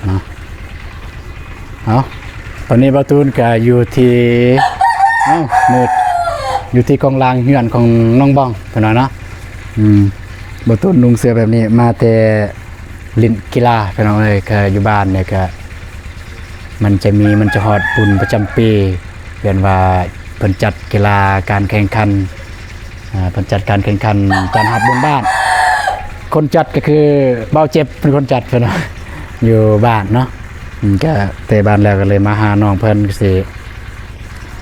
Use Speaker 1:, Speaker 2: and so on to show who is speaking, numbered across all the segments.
Speaker 1: เนาะเอาตอนนี้บาตูนก็อยู่ที่มืดอยู่ที่กองลางเฮือนของน้องบ้องตัวน้อยเนาะบาตูนนุ่งเสื้อแบบนี้มาแต่ลินกีฬาพี่น้องเลยก็อยู่บ้านเนี่ยก็มันจะฮอดบุญประจำปีเรียนว่าเพิ่นจัดกีฬาการแข่งขันเพิ่นจัดการแข่งขันการหัดบนบ้านคนจัดก็คือเบาเจ็บเป็นคนจัดเพิ่นอยู่บ้านเนาะก็เตะบ้านแล้วก็เลยมาหาน้องเพิ่นสิ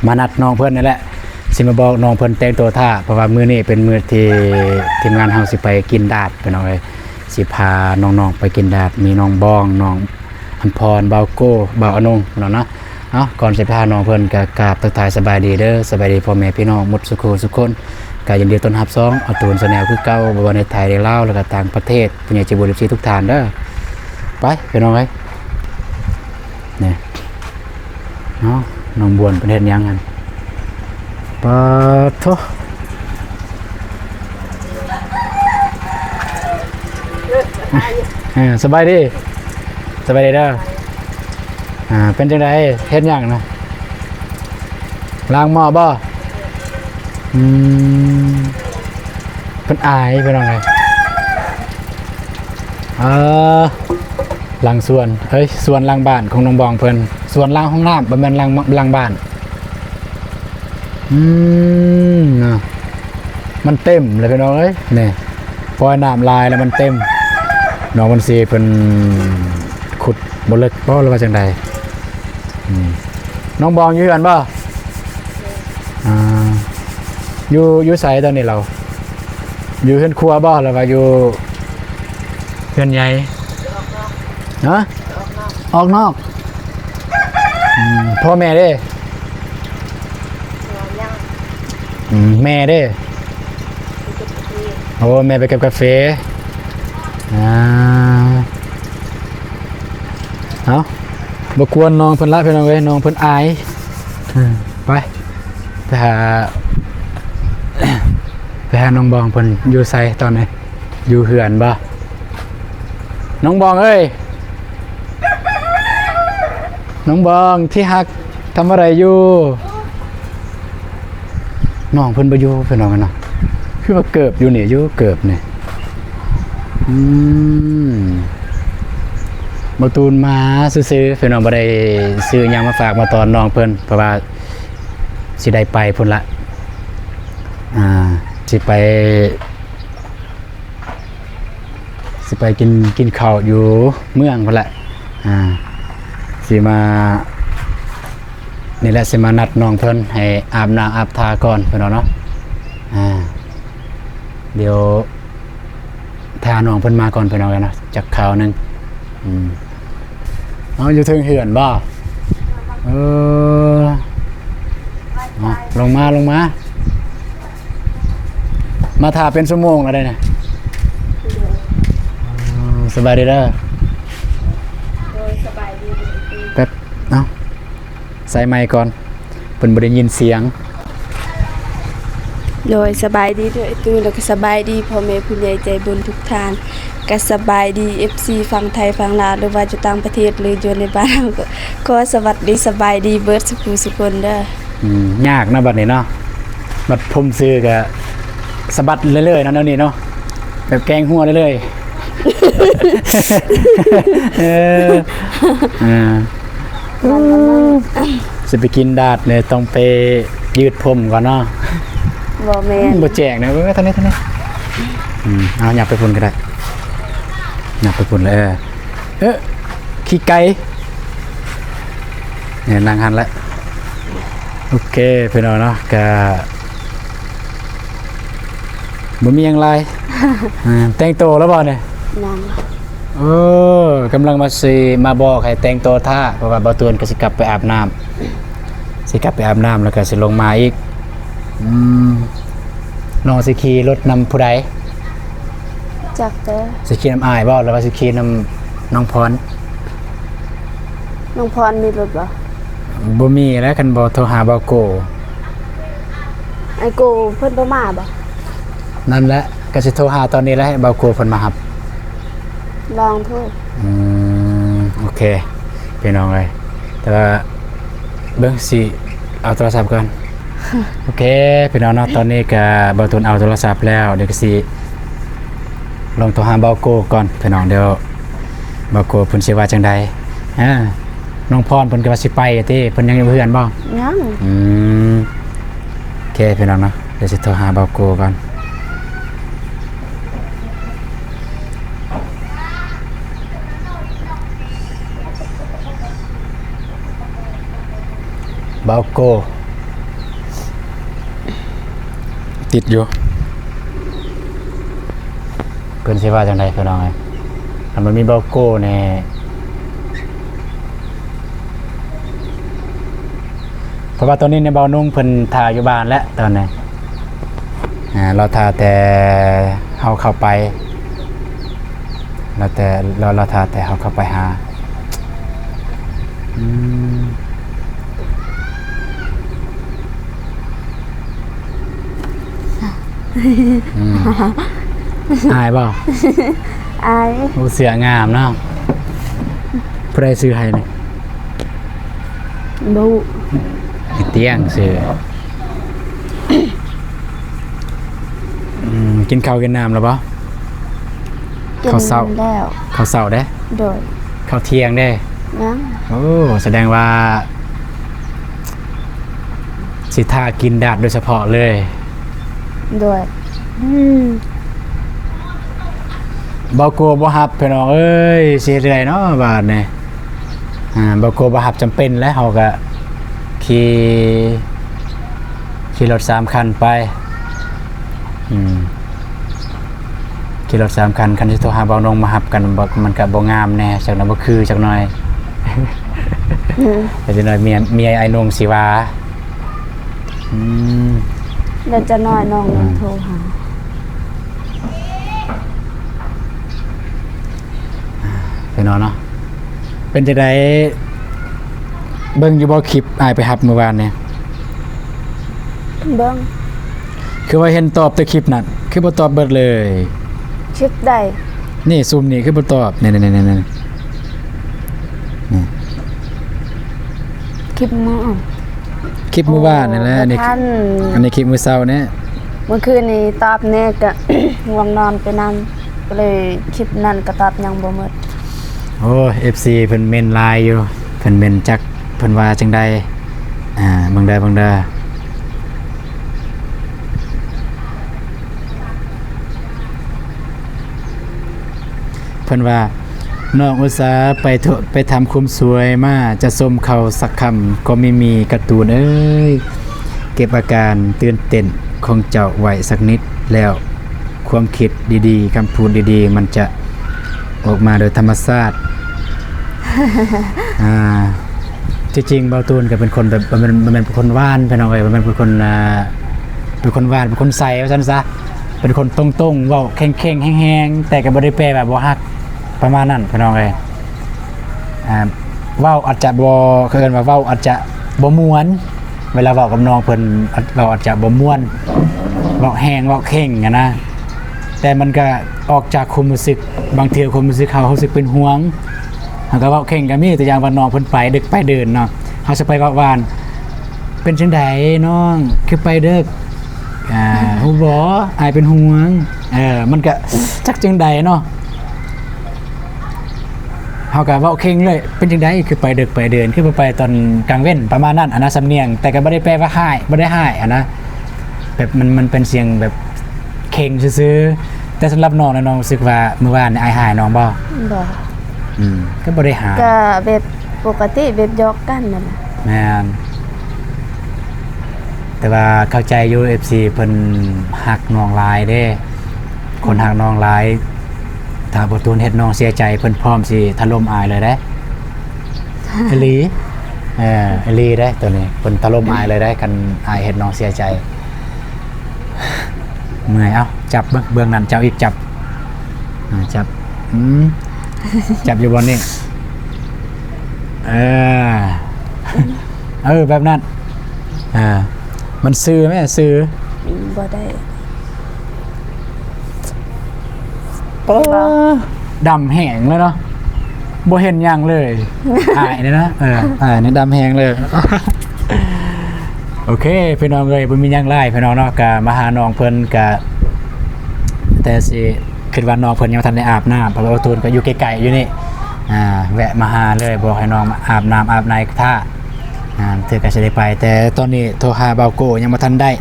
Speaker 1: มานัดน้องเพิ่นนี่แหละสิมาบอกน้องเพิ่นแต่งตัวท่าเพราะว่ามื้อนี้เป็นมื้อที่ทีมงานเฮาสิไปกินดาดพี่น้องเอ้ยสิพาน้องๆไปกินดาดมีน้องบองน้องอัมพรเบาโก้เบาอนงเนาะก่อนสิพาน้องเพิ่นก็กราบทักทายสบายดีเด้อสบายดีพ่อแม่พี่น้องหมดสุขสุขคนก็ยินดีต้อนรับ2เอาตูนแนลคือเก่าบ่ว่าในไทยในลาวแล้วก็ต่างประเทศผู้ใหญ่ใจบุญทุกท่านเด้อไปพี่น้องเอ้ยนี่เนาะน้องบวนประเทศยังกันปะโถสบายดีเด้อเป็นจังไดเฮ็ดหยังนะล้างหม้อบ่เพิ่นอายเพิ่นว่าไงล้างส่วนเฮ้ยส่วนล้างบ้านของน้องบองเพิ่นส่วนล้างห้องน้ำบ่แม่นล้างบ้านมันเต็มเลยพี่น้องเอ้ยนี่พอน้ำลายแล้วมันเต็มน้องมันสิเพิ่นขุดบ่เลิกบ่หรือว่าจังไดน้องบองอยู่กันบ่อยู่ไสตอนนี้เราอยู่เฮือนครัวบ่หรือว่าอยู่เฮือนใหญ่ฮะออกนอกพ่อแม่เด้แม่เด้โอ้แม่ไปเก็บกาแฟเอาบกวนน้องเพิ่นละเพิ่นเอาไว้น้องเพิ่นอายไปหาน้องบองเพิ่นอยู่ไสตอนนี้อยู่เหือนบ่น้องบองเอ้ยน้องบองที่ฮักทำอะไรอยู่น้องเพิ่นบ่อยู่เพิ่นน้องกันเนาะคือว่าเกิบอยู่นี่อยู่เกิบนี่บตูนมาซื้อเพิ่นน้องบ่ได้ซื้อหยังมาฝากมาตอนน้องเพิ่นเพราะว่าสิได้ไปพุ่นละสิไปกินข้าวอยู่เมืองพุ่นละสิมานี่แหละสิมานัดน้องเพิ่นให้อาบน้ำอาบทาก่อนเพิ่นเนาะเดี๋ยวทาน้องเพิ่นมาก่อนเพิ่นเอากันนะจักข่าวนึงอยู่ถึงเหือนบ่ลงมาถ่าเป็นชั่วโมงแล้วได้นะสบายดีเด้อสบายดีแป๊บใส่ไมค์ก่อนเพิ่นบ่ได้ยินเสียง
Speaker 2: โดยสบายดีด้วยตู้แล้วก็สบายดีพ่อแม่ผู้ใหญ่ใจบุญทุกท่านก็สบายดี FC ฝั่งไทยฝั่งลาวหรือว่าอยู่ต่างประเทศหรืออยู่ในบ้านก็ขอสวัสดีสบายดีเบิดสุขคนเด้
Speaker 1: อยากนะบัดนี้เนาะบัดผมซื้อก็สะบัดเรื่อยๆนะเดี๋ยวนี้เนาะแบบแกงหัวเรื่อยๆจะไปกินดาดเนี่ยต้องไปยืดผมก่อนเนาะ
Speaker 2: บ่แม่น
Speaker 1: บ่แจกนะเว้ยท่านนี้เอาหยับไปพุ่นก็ได้หยับไปพุ่นเลยขี้ไก่เนี่ยนางหันแล้วโอเคเพื่อนเนาะก็บ่มีอย่างไรแต่งตัวแล้วบ่เนี่ย
Speaker 2: ยัง
Speaker 1: กำลังมาบอกให้แต่งตัวท่าเพราะว่าบ่ตูนก็สิกลับไปอาบน้ำแล้วก็สิลงมาอีกน้องสิขี่รถนำผู้ใด
Speaker 2: จักเด้อ
Speaker 1: สิขี่นำอ้ายบ่หรือว่าสิขี่นำน้องพร
Speaker 2: มีรถ
Speaker 1: บ่มีแล้วคันบ่โทรหาบ่โก
Speaker 2: ไอ้โกเพิ่นบ่มาบ่
Speaker 1: นั่นแหละก็สิโทรหาตอนนี้แล้วให้บ่โกเพิ่นมารับ
Speaker 2: ลองโทร
Speaker 1: โอ เคพี่น้องเลยแต่ว่าเบิ่งสิเอาโทรศัพท์ก่อน โอเคพี่น้องเนาะตอนนี้ก็เบาตูนเอาโทรศัพท์แล้วเดี๋ยวก็สิลองโทรหาเบาโกก่อนพี่น้องเดี๋ยวเบาโกเพิ่นสิว่าจังใดน้องพรเพิ่นก็ว่าสิไปติเพิ่นยังอยู่เพื่อนบ่
Speaker 2: ยัง
Speaker 1: โอเคพี่น้องเนาะเดี๋ยวสิโทรหาเบาโกก่อนเบาโกติดอยู่เพิ่นสิว่าจังไดพี่น้องเอ้ยถ้ามันมีเบาโกแน่เพราะว่าตอนนี้ในเบานุ่งเพิ่นถ่ายอยู่บ้านแล้วตอนนี้เราถ่าแต่เฮาเข้าไปเราถ่าแต่เฮาเข้าไปหาอายเปล่า
Speaker 2: อาย
Speaker 1: โอ้เสืองามเนาะผู้ใดซื้อให้นี่
Speaker 2: บู
Speaker 1: ไอ้เตี้ยงซื้อกินข้าวกินน้ำแล้วเปล่า
Speaker 2: กิน
Speaker 1: ข้าวเช้า
Speaker 2: แล้ว
Speaker 1: ข้าวเช้าเด้
Speaker 2: โดย
Speaker 1: ข้าวเที่ยงเด้
Speaker 2: ยัง
Speaker 1: โอ้แสดงว่าสิท่ากินดาดโดยเฉพาะเลย
Speaker 2: โดย
Speaker 1: บ่กลัวบ่ฮับพี่น้องเอ้ยสิเรื่อยเนาะบาดนี่บ่กลัวบ่ฮับจำเป็นแล้วเฮาก็ขี่รถ3คันไปขี่รถ3คันคันสิโทรหาเบานงมาฮับกันบ่มันก็บ่งามแน่จักหน่อยบ่คือจักหน่อยแต่จักหน่อยเมียไอ้นงสิว่า
Speaker 2: เดี๋ยวจะน้อยน้องยังโทรหา
Speaker 1: ไปนอนเนาะเป็นจังได๋เบิ่งอยู่บ่คลิปอ้ายไปฮับเมื่อวานเนี่ย
Speaker 2: เบิ้ง
Speaker 1: คือว่าเห็นตอบแต่คลิปนั่นคือบ่ตอบเบิดเลย
Speaker 2: ชิปได้
Speaker 1: นี่ซูมนี่คือบ่ตอบนี่
Speaker 2: คลิปมือ
Speaker 1: คลิปเมื่อวานนี่แหละอันนี้
Speaker 2: ท่าน
Speaker 1: อันนี้คลิปมื้อเช้าเนี่ย
Speaker 2: เมื่อคืนนี้ตอบแน่ก็ ง่วงนอนไปนำก็เลยคลิปนั้นก็ตอบยังบ่หมด
Speaker 1: โอ้ FC เพิ่นเมนไลน์อยู่เพิ่นเมนจักเพิ่นว่าจังใดบางเด้อเพิ่นว่าน้องอุตสาห์ไปทำคุมสวยมาจะส้มเขาสักคำก็ไม่มีการ์ตูนเอ้ยเก็บอาการตื่นเต้นของเจ้าไว้สักนิดแล้วความคิดดีๆคำพูดดีๆมันจะออกมาโดยธรรมชาติจริงๆเบาตูนก็เป็นคนแบบมันเป็นคนว่านไปหน่อยมันเป็นคนว่านเป็นคนใสว่าซั่นซะเป็นคนตรงๆเว้าแข็งๆแห้งๆแต่ก็บ่ได้แปลแบบบ่ฮักประมาณนั้นพี่น้องเอ้ยเว้าอาจจะบ่คือกันว่าเว้าอาจจะบ่ม่วนเวลาเว้ากับน้องเพิ่นเว้าอาจจะบ่ม่วนเว้าแห้งเว้าเข่งอะนะแต่มันก็ออกจากความรู้สึกบางเทื่อความรู้สึกเขารู้สึกเป็นห่วงเฮาก็เว้าเข่งก็มีแต่อย่างว่าน้องเพิ่นไปดึกไปเดินเนาะเฮาสิไปเว้าหวานเป็นจังไดน้องคือไปดึกฮู้บ่อายเป็นห่วงมันก็จักจังใดเนาะเฮาก็เว้าเข่งเลยเป็นจังไดคือไปดึกไปเดินคือไปตอนกลางเว้นประมาณนั้นอันนะสำเนียงแต่ก็บ่ได้แปลว่าฮ้ายบ่ได้ฮ้ายอันนะแบบมันเป็นเสียงแบบเข่งซื่อๆแต่สำหรับน้องนะน้องรู้สึกว่าเมื่อวานอายฮ้ายน้องบ่
Speaker 2: บ่
Speaker 1: ก็บ่ได้หาย
Speaker 2: ก็แบบปกติแบบยอกกันนั่นน่ะ
Speaker 1: แม่นแต่ว่าเข้าใจอยู่ FC เพิ่นฮักน้องหลายเด้คนฮักน้องหลายถ้าบ่ตูนเฮ็ดน้องเสียใจเพิ่นพร้อมสิถล่มอายเลยเด้ อลีอลีได้ตัวนี้เพิ่นถล่มอายเลยได้คันอายเฮ็ดน้องเสียใจเมื่อยเอ้าจับเบื้องนั้นเจ้าอีกจับจับจับอยู่บนนี่แบบนั้นมันซื้อไหมซื้อ
Speaker 2: บ่ได้
Speaker 1: ดำแห้งเลยเนาะ บ่เห็นหยังเลยอายเนี่ยนะเนี่ยดำแหงเลย โอเคพี่น้องเอ้ยบ่มีหยังหลายพี่น้องเนาะก็มาหาน้องเพิ่นก็แต่สิคิดว่าน้องเพิ่นยังบ่ทันได้อาบน้ำเพราะว่าตูนก็อยู่ไกลๆอยู่นี่แวะมาหาเลยบอกให้น้องมาอาบน้ำอาบในท่าเธอก็สิได้ไปแต่ตอนนี้โทรหาเบาโก้ยังบ่ทันได้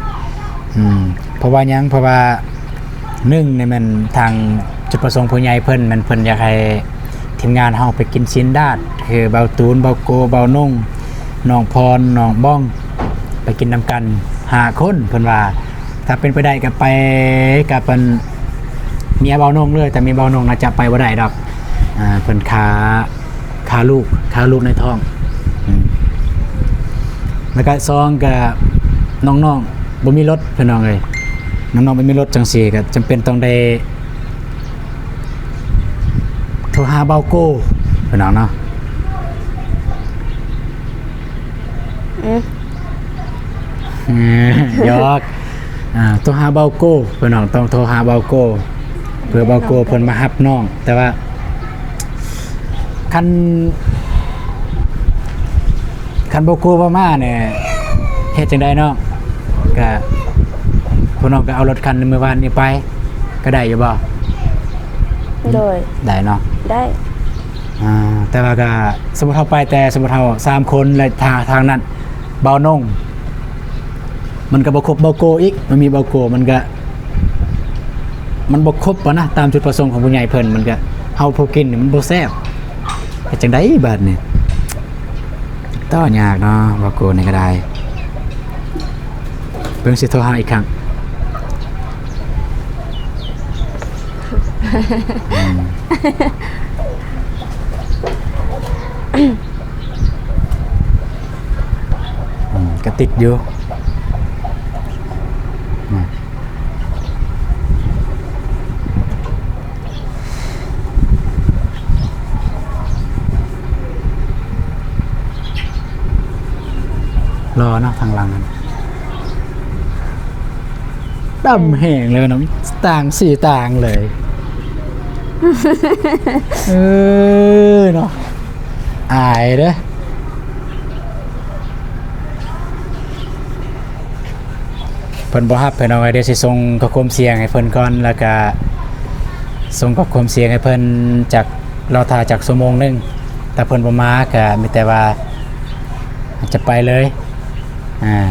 Speaker 1: เพราะว่า1นี่มันทางจุดประสงค์ผู้ใหญ่เพิ่นอยากให้ทีมงานเฮาไปกินชิ้นดาดคือเบาตูนเบาโกเบานุ่งน้องพรน้องบ้องไปกินนำกัน5คนเพิ่นว่าถ้าเป็นไปได้ก็ไปกับเพิ่นเมียเบานุ่งเลยแต่มีเบานุ่งน่าจะไปบ่ได้ดอกเพิ่นขาลูกในท้องแล้วก็ซองกับน้องๆบ่มีรถพี่น้องเอ้ยน้องๆบ่มีรถจังซี่ก็จำเป็นต้องได้โทรหาเบาโก้พี่น้องเนาะยอกโทรหาเบาโก้พี่น้องต้องโทรหาเบาโก้เพื่อเบาโก้เพิ่นมารับน้องแต่ว่าคันเบาโก้มาเนี่ยเฮ็ดจังได๋เนาะก็พี่น้องก็เอารถคันเมื่อวานนี้ไปก็ได้อยู่บ่
Speaker 2: โดย
Speaker 1: ได้เนาะ
Speaker 2: ได้
Speaker 1: แต่ว่าก็สมมุติเฮาไปแต่สมมุติเฮา3คนและทางนั้นเบานงมันก็บ่ครบเบาโกอีกมันมีเบาโกมันบ่ครบปะนะตามจุดประสงค์ของผู้ใหญ่เพิ่นมันก็เฮาพอกินนี่มันบ่แซ่บเฮ็ดจังได๋บัดนี้ต่อยากเนาะเบาโกนี่ก็ได้เบิ่งสิโทรหาอีกครั้งก็ติดอยู่รอเนาะทางหลังดำแห้งเลยเนาะต่างสีต่างเลยเนาะอายเด้อเพิ่นบ่ฮับเพิ่นเอาไว้เดี๋ยวสิส่งข้อความเสียงให้เพิ่นก่อนแล้วก็ส่งข้อความเสียงให้เพิ่นจากรอท่าจากชั่วโมงนึงแต่เพิ่นบ่มาก็มีแต่ว่าจะไปเลย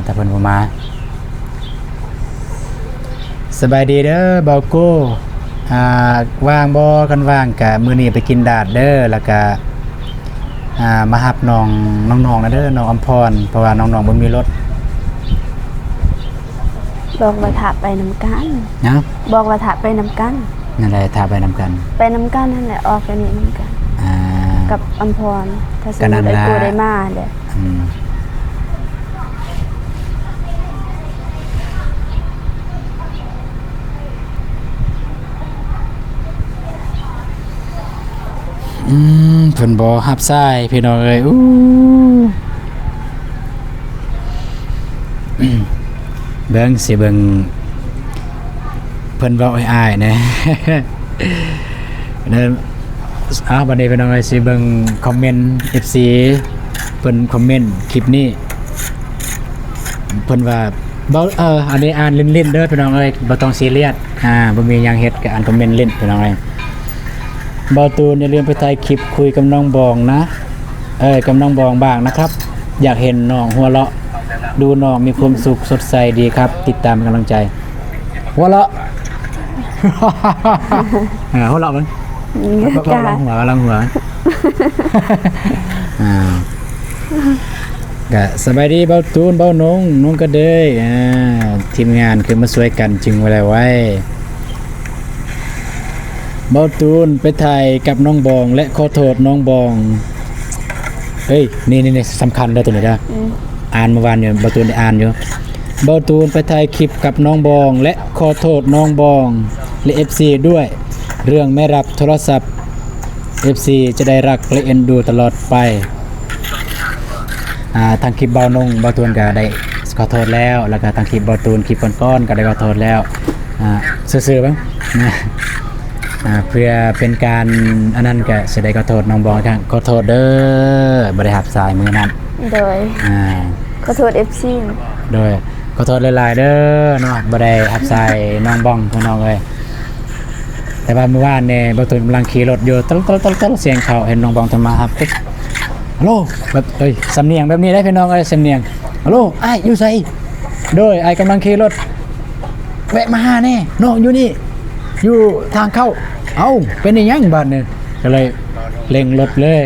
Speaker 1: แต่เพิ่นบ่มาสบายดีเด้อเบาโก้ว่างบ่กันว่างก็มื้อนี้ไปกินดาดเด้อแล้วก็มารับน้องนะเด้อน้องอำพรเพราะว่าน้องๆบ่มีรถ
Speaker 2: บอกว่าถาไปนำกัน
Speaker 1: นะ
Speaker 2: บอกว่าถาไปนำกัน
Speaker 1: นั่นแหละถาไปนำกัน
Speaker 2: นั่นแหละออกกันนี่นำกันกับอำพรถ้าสมมุติได้กูได้มาเด้
Speaker 1: เพิ่นบ่ฮับซ้ายพี่น้องเอ้ยเบิ่งสิเบิ่งเพิ่นเว้าอ้ายๆนะเด้อบัดนี้พี่น้องเอ้ยสิเบิ่งคอมเมนต์ FC เพิ่นคอมเมนต์คลิปนี้เพิ่นว่าบ่อันนี้อ่านเล่นๆเด้อพี่น้องเอ้ยบ่ต้องซีเรียสบ่มีหยังเฮ็ดก็อ่านคอมเมนต์เล่นพี่น้องเอ้ยบอตูนอย่าลืมไปถ่ายคลิปคุยกับน้องบองนะกับน้องบองบ้างนะครับอยากเห็นน้องหัวเราะดูน้องมีความสุขสดใสดีครับติดตามเป็นกำลังใจหัวเราะหัวเราะมั้งกำลังหัวก็สบายดีเบาตูนเบาน้องก็เด้ยทีมงานคือมาช่วยกันจึงไว้เบาตูนไปถ่ายกับน้องบองและขอโทษน้องบองนี่สำคัญเลยตัวนี้จ้ะอ่านเมื่อวานอยู่เบาตูนได้อ่านอยู่เบาตูนไปถ่ายคลิปกับน้องบองและขอโทษน้องบองและ FC ด้วยเรื่องไม่รับโทรศัพท์ FC จะได้รักและเอ็นดูตลอดไปทางคลิปเบาตูนก็ได้ขอโทษแล้วก็ทางคลิปเบาตูนคลิปก้อนๆก็ได้ขอโทษแล้วซื่อๆบ้าง เพื่อเป็นการอันนั้นก็แสดงขอโทษน้องบองครับขอโทษเด้อบริหับสายมือนั้น
Speaker 2: โดยขอโทษ FC
Speaker 1: โดยขอโทษหลายๆเด้อเนาะบ่ได้หับสายน้องบองพี่น้องเอ้ยแต่ว่าเมื่อวานเนี่ยบ่ตุนกำลังขี่รถอยู่ตลเสียงเขาเห็นน้องบองโทรมาครับติ๊กฮัลโหลแบบสำเนียงแบบนี้ได้พี่น้องเอ้ยสำเนียงฮัลโหลอ้ายอยู่ไสโดยอ้ายกำลังขี่รถแวะมาหาแน่น้องอยู่นี่อยู่ทางเข้าเอ้าเป็นอีหยังบัดเนี่ยก็เลยเร่งรถเลย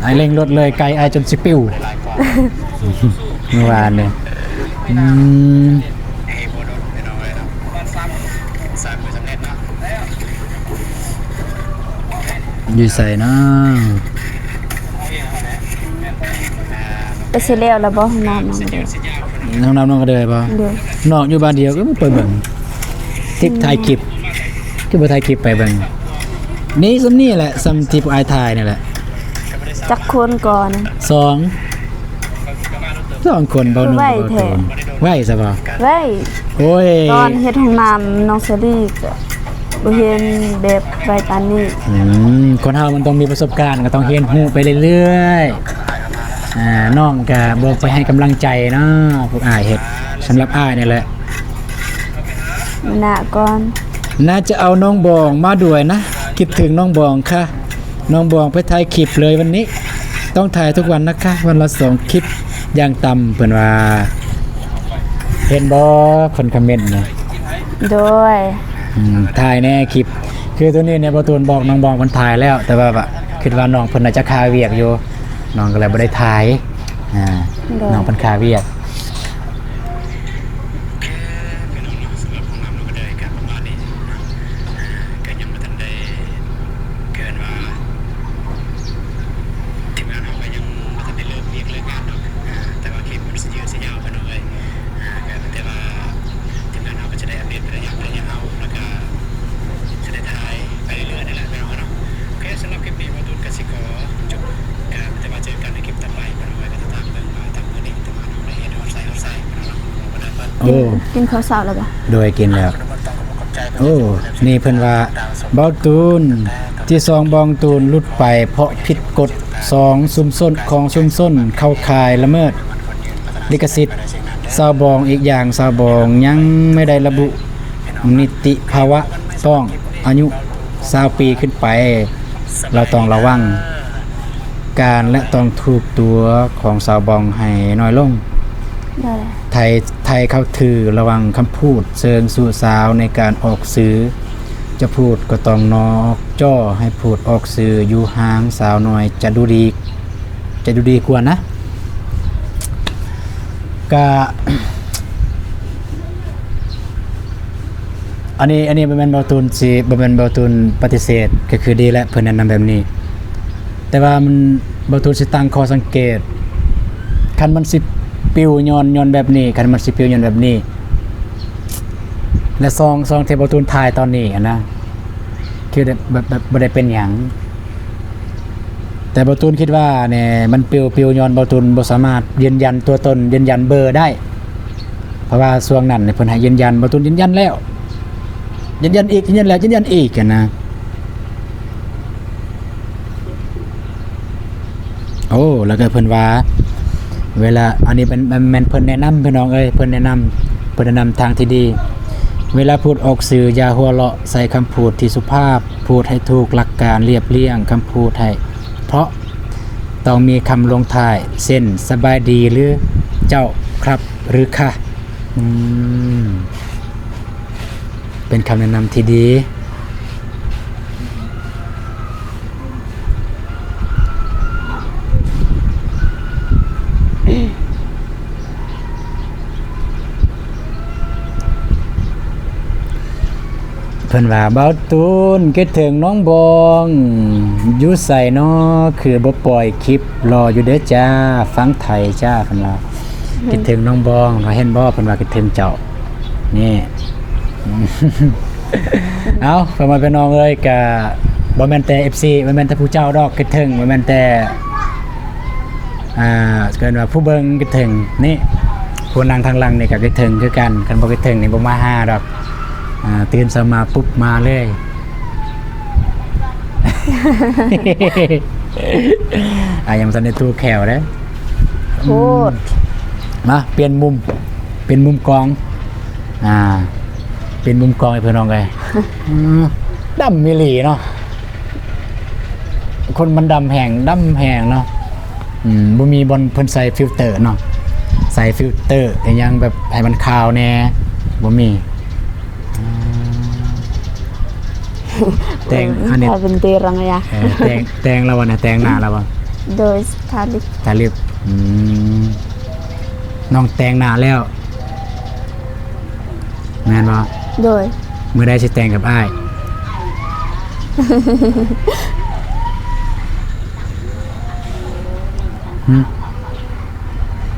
Speaker 1: ไอ้เร่งรถเลยไกลไอ้จนสิปิวเมื่อวานเนี่ยอยู่ใส่เนาะ
Speaker 2: ไปเสร็จแล้วแล้วบ่ห้องน้ำน้องเด้อ
Speaker 1: น้องก็เดินป่ะ
Speaker 2: เด้อน
Speaker 1: อกอยู่บ้านเดียวก็ไม่เปิดเบิ่งทิปถ่ายคลิปที่บ่ถ่ายคลิปไปเบิ่งนี่ซ้ำนี่แหละซ้ำที่พวกไอ้ถ่ายนี่แหละ
Speaker 2: จักคนก่อน
Speaker 1: สองคนเบาหนึ่ง
Speaker 2: ไหว
Speaker 1: เบา
Speaker 2: แท้
Speaker 1: ตูนไหวซะป่ะ
Speaker 2: ไว้
Speaker 1: โอ้ย
Speaker 2: ตอนเฮ็ดห้องน้ำน้องเสรีก็บ่เห็นแบบไว้ปานนี้
Speaker 1: คนเฮามันต้องมีประสบการณ์ก็ต้องเรียนรู้ไปเรื่อยๆน้องก็บอกไปให้กำลังใจเนาะพวกอ้ายเฮ็ดสำหรับอ้ายนี่แหละ
Speaker 2: หน้าก่อน
Speaker 1: น่าจะเอาน้องบองมาด้วยนะคิดถึงน้องบองค่ะน้องบองไปถ่ายคลิปเลยวันนี้ต้องถ่ายทุกวันนะคะวันละ2คลิปอย่างต่ำเพิ่นว่าเห็นบ่คนคอมเมนต์นะ
Speaker 2: โดย
Speaker 1: ถ่ายแน่คลิปคือตัวนี้เนี่ยบ่ตูนบอกน้องบองเพิ่นถ่ายแล้วแต่ว่าแบบคิดว่าน้องเพิ่นน่าจะคาเวียกอยู่น้องก็เลยบ่ได้ถ่ายน้องเพิ่นคาเวียกโอ้
Speaker 2: กินข้าวเช้าแล้วบ่
Speaker 1: โดยกินแล้วโอ้นี่เพิ่นว่าเบาตูนที่ซองบองตูนหลุดไปเพราะผิดกฎ2ชุมชนของชุมชนเข้าข่ายละเมิดลิขสิทธิ์ชาวบองอีกอย่างชาวบองยังไม่ได้ระบุนิติภาวะต้องอายุ20ปีขึ้นไปเราต้องระวังการและต้องถูกตัวของชาวบองให้น้อยลง
Speaker 2: ได้
Speaker 1: ไทยเขาถือระวังคำพูดเชิงสู่สาวในการออกสื่อจะพูดก็ต้องนอกจ้อให้พูดออกสื่ออยู่ห่างสาวหน่อยจะดูดีกว่านะก็ อันนี้บ่แม่นเบาตูนสิบ่แม่นเบาตูนปฏิเสธก็คือดีแล้วเพิ่นแนะนำแบบนี้แต่ว่ามันเบาตูนสิตั้งข้อสังเกตคันมันสิปิวย้อนแบบนี้คันมันสิปิวย้อนแบบนี้และซองเทปตูนถ่ายตอนนี้นะคือแบบบ่ได้เป็นหยังแต่บตูนคิดว่าเนี่ยมันปิวย้อนบตูนบ่สามารถยืนยันตัวตนยืนยันเบอร์ได้เพราะว่าช่วงนั้นเนี่ยเพิ่นให้ยืนยันบตูนยืนยันแล้วยืนยันอีกยืนยันแล้วยืนยันอีกกันนะโอ้แล้วก็เพิ่นว่าเวลาอันนี้เป็นเพิ่นแนะนำพี่น้องเอ้ยเพิ่นแนะนำทางที่ดีเวลาพูดออกสื่ออย่าหัวเราะใส่คำพูดที่สุภาพพูดให้ถูกหลักการเรียบเรียงคำพูดให้เพราะต้องมีคำลงท้ายเช่นสบายดีหรือเจ้าครับหรือค่ะเป็นคำแนะนำที่ดีเพิ่นว่าเบาตูนคิดถึงน้องบองอยู่ใส่เนาะคือบ่ปล่อยคลิปรออยู่เด้อจ้าฟังไทยจ้าเพิ่นว่าคิดถึงน้องบองว่าเห็นบ่เพิ่นว่าคิดถึงเจ้านี่ เอาประมาณพี่น้องเอ้ยก็บ่แม่นแต่ FC บ่แม่นแต่ผู้เจ้าดอกคิดถึงบ่แม่นแต่เกินว่าผู้เบิ่งคิดถึงนี่ผู้นั่งทางหลังนี่ก็คิดถึงคือกันคันบ่คิดถึงนี่บ่มาหาดอก ตื่นสมาปุ๊บมาเลย ยังสันในตู้แขวเด้
Speaker 2: โคตร
Speaker 1: มาเปลี่ยนมุมเป็นมุมกองเป็นมุมกองให้เพื่อนน้องเลยดำมิลีเนาะคนมันดำแหงเนาะบ่มีบอลเพิ่นใส่ฟิลเตอร์เนาะใส่ฟิลเตอร์แต่ยังแบบให้มันขาวแน่บ่มีแต่งอันนี้
Speaker 2: เป็นเตรังยะ
Speaker 1: แต่งแล้ววะเนี่ยแต่งหน้าแล้ววะ
Speaker 2: โดยทาลิป
Speaker 1: ตาลิบน้องแต่งหน้าแล้วแม่นบ่
Speaker 2: โดย
Speaker 1: มื้อใดสิแต่งกับอ้าย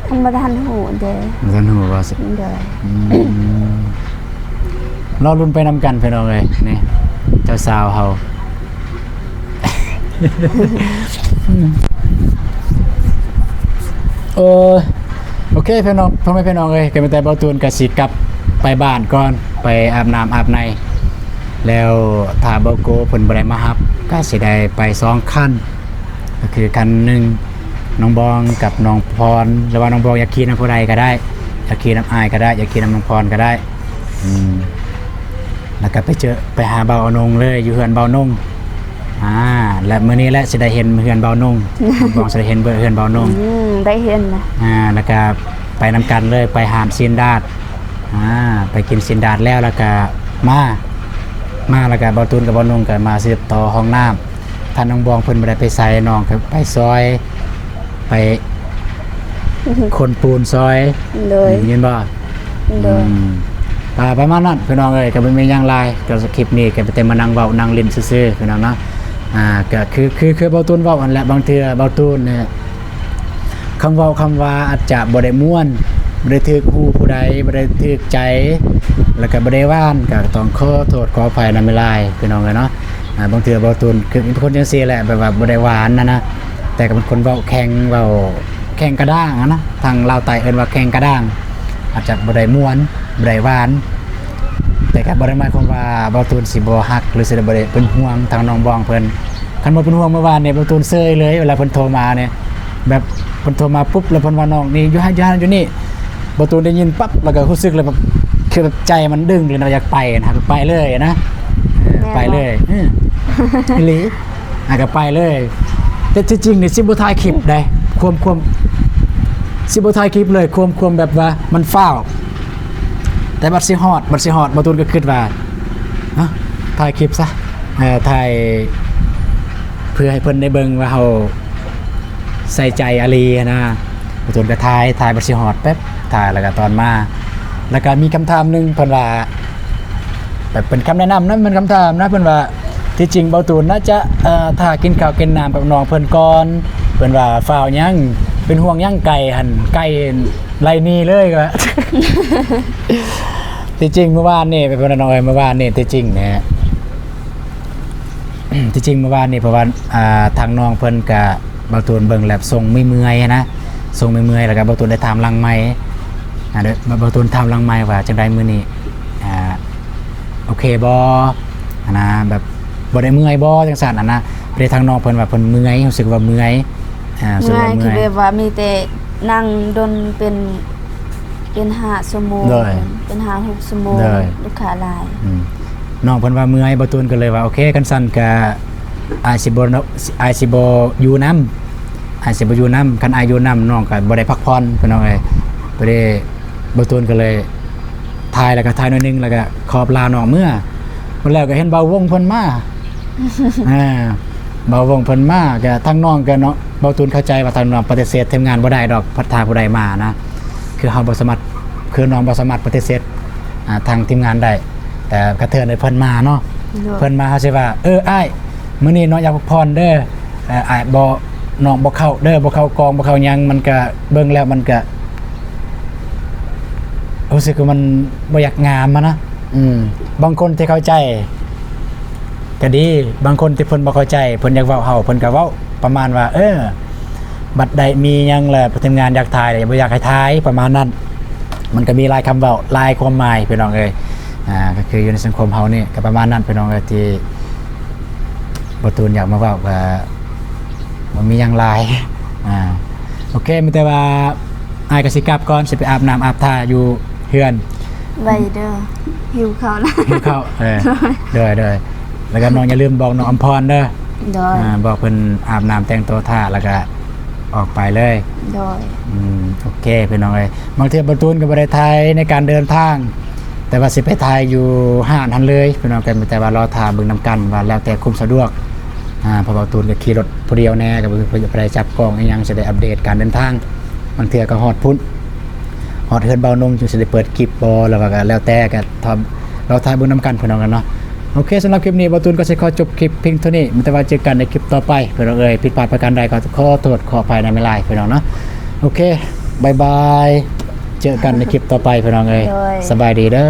Speaker 2: ธรรมดาหูเด้อ
Speaker 1: บ่ทันฮู้ว่าสิ
Speaker 2: โดย
Speaker 1: รอลุ้นไปนำกันพี่น้องเอ้ยนี่เจ้าสาวเฮา โอเคพี่น้องพ่อแม่พี่น้องเอ้ยก็มีแต่เบาตูนก็สิกลับไปบ้านก่อนไปอาบน้ำอาบในแล้วถ้าเบาโกเพิ่นบ่ได้มารับก็สิได้ไป2คันก็คือคันหนึงน้องบองกับน้องพรหรือว่าน้องบองอยากขี่นำผู้ใดก็ได้อยากขี่นำอายก็ได้อยากขี่นำน้องพรก็ได้แล้วก็ไปหาเบาอนงเลยอยู่เฮือนเบานงและมื้อนี้แหละสิได้เห็นเฮือนเบานง บองสิได้เห็นเฮือนเบานง
Speaker 2: ได้เห็นนะ
Speaker 1: แล้วก็ไปนำกันเลยไปหามซีนดาดไปกินซีนดาดแล้วก็มาแล้วก็เบาตูนกับเบานงก็มาสืบต่อห้องน้ำท่านน้องบองเพิ่นบ่ได้ไปใส่น้องก็ไปซอยไปคนปูนซอย
Speaker 2: โดย
Speaker 1: ยินบ่
Speaker 2: โดย
Speaker 1: ประมาณนั้นพี่น้องเอ้ยก็บ่มีหยังหลายก็คลิปนี้ก็ไปแต่มานั่งเว้านั่งเล่นซื่อๆพี่น้องเนาะก็คือเบาตูนเว้าอันแหละบางเทื่อเบาตูนเนี่ยคำเว้าคำว่าอาจจะบ่ได้ม่วนบ่ได้ถึกหูผู้ใดบ่ได้ถึกใจแล้วก็บ่ได้ว่านก็ต้องขอโทษขออภัยนำเวลาพี่น้องเอ้ยเนาะบางเทื่อเบาตูนคือเป็นคนจังซี่แหละแบบว่าบ่ได้หวานนะแต่ก็เป็นคนเว้าแข็งกระด้างนะทางลาวใต้เอิ้นว่าแข็งกระด้างอาจจะบ่ได้ม่วนบ่ได้หวานแต่ก็บ่ได้หมายความว่าเบาตูนสิบ่ฮักหรือสิบ่ได้เป็นห่วงทางน้องบองเพิ่นคันบ่เป็นห่วงเมื่อวานเนี่ยเบาตูนเซยเลยเวลาเพิ่นโทรมาเนี่ยแบบเพิ่นโทรมาปุ๊บแล้วเพิ่นว่าน้องนี่อยู่หั่นอยู่นี่เบาตูนได้ยินปั๊บแล้วก็รู้สึกเลยแบบคือแบบใจมันดึงเลยนะอยากไปนะไปเลยนะไปเลยอีหลีก็ไปเลยแต่จริงๆนี่สิบ่ถ่ายคลิปได้ความสิบ่ถ่ายคลิปเลยความแบบว่ามันฟ้าวแต่บัดสิฮอดบ่ตูนก็คิดว่าถ่ายคลิปซะถ่ายเพื่อให้เพิ่นได้เบิ่งว่าเฮาใส่ใจอาลีนะบ่ตูนก็ถ่ายบัดสิฮอดแป๊บถ่ายแล้วก็ตอนมาแล้วก็มีคำถามนึงเพิ่นว่าแบบเป็นคำแนะนำนะมันคำถามนะเพิ่นว่าที่จริงเบาตูนน่าจะถ้ากินข้าวกินน้ำกับน้องเพิ่นก่อนเพิ่นว่าฟ้าวยังเป็นห่วงยังไก่หั่นไก่ไล่นี่เลยก็ ที่จริงเมื่อวานนี่เป็นน้อยเมื่อวานนี่ที่จริงนะฮะ ที่จริงเมื่อวานนี่เพราะว่าทางน้องเพิ่นกับบางตูนเบิ่งแลบทรงไม่เมื่อยนะทรงไม่เมื่อยแล้วก็บางตูนได้ถามลังไม้เด้อบางตูนถามลังไม้ว่าจังได๋มื้อนี้โอเคบ่นะแบบบ่ได้เมื่อยบ่จังซั่นนะไปทางน้องเพิ่นว่าเพิ่นเมื่อยรู้สึกว่าเมื่อยรู้สึก
Speaker 2: ง่า
Speaker 1: ว่าย เมื่
Speaker 2: คือ
Speaker 1: อย
Speaker 2: แบบว่ามีแต่นั่งดนเป็น5ชั่วโมงเป็น5-6ชั่วโมงลูกค้าหลาย
Speaker 1: น้องเพิ่นว่าเมื่อยบ่ตูนก็เลยว่าโอเคกันสั่นก็อาสิบ่อยู่นำคันอายุนำน้องก็บ่ได้พักผ่อนเพิ่นน้องเอ้ยบ่ได้บ่ตูนก็เลยถ่ายแล้วก็ถ่ายหน่อยนึงแล้วก็ขอบลาน้องเมื่อแล้วก็เห็นเบาวงเพิ่นมา เบาวงเพิ่นมาก็ทางน้องก็เนาะเบาตูนเข้าใจว่าทางน้องปฏิเสธทำงานบ่ได้ดอกพัฒนาผู้ใดมานะคือเฮาบ่สามารถคือน้องบ่สามารถปฏิเสธทางทีมงานได้แต่กระเทือนให้เพิ่นมาเนาะเพิ่นมาเฮาสิว่าอ้ายมื้อนี้น้องอยากพักผ่อนเด้ออ้ายบ่น้องบ่เข้าเด้อบ่เข้ากองบ่เข้าหยังมันก็เบิ่งแล้วมันก็รู้สึกว่ามันบ่อยากงามนะบางคนที่เข้าใจก็ดีบางคนที่เพิ่นบ่เข้าใจเพิ่นอยากเว้าเฮาเพิ่นก็เว้าประมาณว่าบัดใดมีหยังแหละทีมงานอยากถ่ายบ่อยากให้ถ่ายประมาณนั้นมันก็มีหลายคำเว้าหลายความหมายพี่น้องเอ้ย ก็คืออยู่ในสังคมเฮานี่ก็ประมาณนั้นพี่น้องเอ้ยที่บ่ตูนอยากมาเว้าว่าบ่มีหยังหลายโอเคมีแต่ว่าอ้ายก็สิกลับก่อนสิไปอาบน้ำอาบท่าอยู่เฮือน
Speaker 2: ไวเด้อหิวข้าวแล้ว
Speaker 1: หิวข้าวเด้อแล้วก็น้องอย่าลืมบอกน้องอำพรเด้อ
Speaker 2: โดย
Speaker 1: บอกเพิ่นอาบน้ำแต่งตัวท่าแล้วก็ออกไปเลย
Speaker 2: โดย
Speaker 1: โอเคพี่น้องเอ้ยบางเทื่อบ่ตูนก็บ่ได้ถ่ายในการเดินทาง แต่ว่าสิไปถ่ายอยู่ห้านหันเลยพี่น้องกันแต่ว่ารอถ่าเบิ่งนำกันว่าแล้วแต่คุมสะดวกเพราะว่าตูนก็ขี่รถผู้เดียวแน่ก็บ่ได้จับกล้องอีหยังสิได้อัปเดตการเดินทางบางเทื่อก็ฮอดพุ่นฮอดเฮือนเบานงจึงสิได้เปิดคลิปบ่แล้วก็แล้วแต่ก็เราถ่ายเบิ่งนำกันพี่น้องกันเนาะโอเคสำหรับคลิปนี้บ่ตูนก็สิขอจบคลิปเพียงเท่านี้มีแต่ว่าเจอกันในคลิปต่อไปพี่น้องเอ้ยผิดพลาดประการใดก็ขอโทษขออภัยในเวลาพี่น้องเนาะโอเคบ๊ายบายเจอกันในคลิปต่อไปพี่น้องเอ้ยสบายดีเด้อ